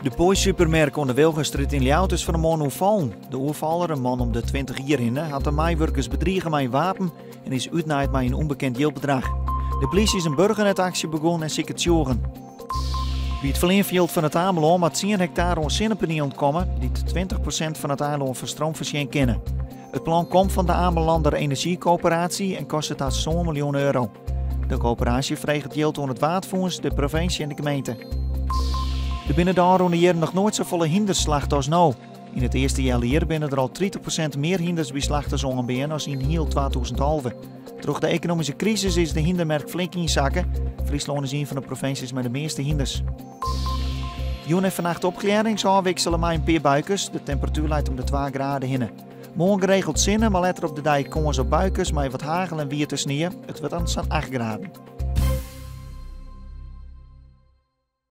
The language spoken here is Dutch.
De Pooi-supermerk aan de Wilgenstraat in Ljout is van een man overvallen. De overvaller, een man om de 20 jaar in, had de meewerkers bedriegen met een wapen en is uitnaaid met een onbekend geldbedrag. De politie is een burgernetactie begonnen en ziek het jogen. Bij het verleenveld van het Ameland had 10 hectare aan zonnepanelen ontkomen die 20% van het eiland voor stroomvoorziening kennen. Het plan komt van de Amelander Energiecoöperatie en kost het aan zo'n miljoen euro. De coöperatie vreegt het geld aan het waterfonds, de provincie en de gemeente. Er binnen de aanroende jaren nog nooit zo volle hinderslachten als nu. In het eerste jaar binnen er al 30% meer hinders bij slachters ongeveer als in heel 2011. Door de economische crisis is de hindermerk flink in zakken. Friesland is een van de provincies met de meeste hinders. Joen heeft vannacht opklaring, zo wisselen maar een paar buikers. De temperatuur leidt om de 2 graden hinnen. Morgen geregeld zinnen, maar later op de dijk komen ze op buikers met wat hagel en wier te sneeuw. Het wordt anders dan 8 graden.